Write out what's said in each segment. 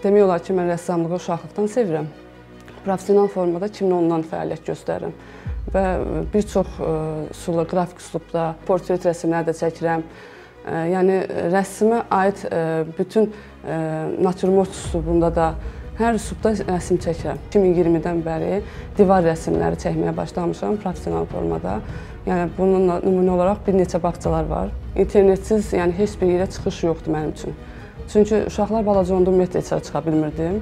Demək olar ki, mən rəssamlığı uşaqlıqdan sevirəm. Professional formada 2010-dan fəaliyyət göstərirəm və bir çox qrafik üslubda, portret rəsmləri də çəkirəm. Yəni, rəsmə aid bütün natürmort üslubunda da hər üslubda rəsm çəkirəm. 2020-dən bəri divar rəsmləri çəkməyə başlamışam professional formada. Yəni, bununla nümunə olaraq bir neçə bağçalar var. İnternetsiz, yəni heç bir yerə çıxış yoxdur mənim üçün. Çünki uşaqlar balaca onda ümumiyyətlə içəri çıxa bilmirdim.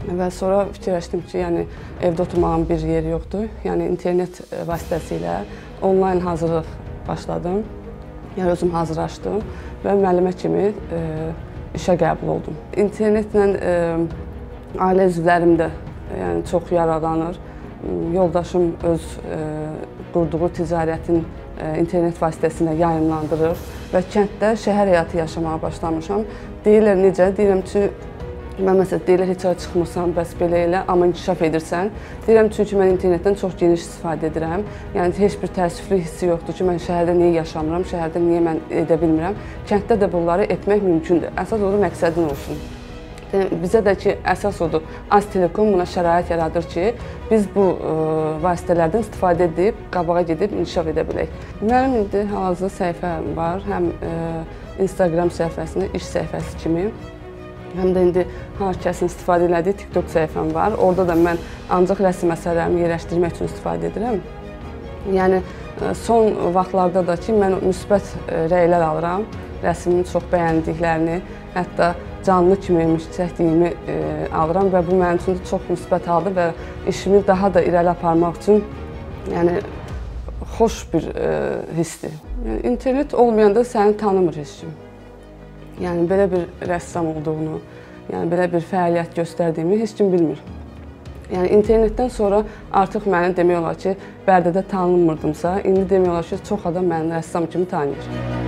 Və sonra fikirləşdim ki, yəni evdə oturmağın bir yeri yoxdur. Yəni internet vasitəsilə onlayn hazırlıq başladım. Yəni özüm hazırlaşdım və müəllimə kimi işə qəbul oldum. İnternetlə ailə üzvlərim də yəni çox yararlanır. Yoldaşım öz qurduğu ticarətin internet vasitəsilə yayımlandırır və kənddə şəhər həyatı yaşamağa başlamışam. Deyirlər necə? Deyirəm ki, mən məsələn, deyirlər heç ara çıxmırsan, bəs belə elə, amma inkişaf edirsən. Deyirəm çünki mən internetdən çox geniş istifadə edirəm. Yəni heç bir təəssüflük hissi yoxdur ki, mən şəhərdə niyə yaşamıram, şəhərdə niyə mən edə bilmirəm. Kənddə də bunları etmək mümkündür. Əsas odur məqsədin olsun. Bizə də ki, əsas odur, Aztelekom buna şərait yaradır ki, biz bu vasitələrdən istifadə edib, qabağa gedib inkişaf edə bilək. Mənim indi hal-hazırda səhifəm var, həm Instagram səhifəsində, iş səhifəsi kimi, həm də indi hər kəsin istifadə elədiyi TikTok səhifəm var. Orada da mən ancaq rəsm əsərlərimi yerləşdirmək üçün istifadə edirəm. Yəni, son vaxtlarda da ki, mən müsbət rəylər alıram, rəsmimi çox bəyəndiklərini, hətta canlı kimi çəkdiyimi alıram və bu mənim üçün çox müsbət haldır və işimi daha da irəli aparmaq üçün yəni, xoş bir hissdir. Yəni, internet olmayanda səni tanımır heç kim. Yəni, belə bir rəssam olduğunu, yəni, belə bir fəaliyyət göstərdiyimi heç kim bilmir. Yəni, internetdən sonra artıq məni demək olar ki, Bərdədə tanınmırdımsa, indi demək olar ki, çox adam məni rəssam kimi tanıyır.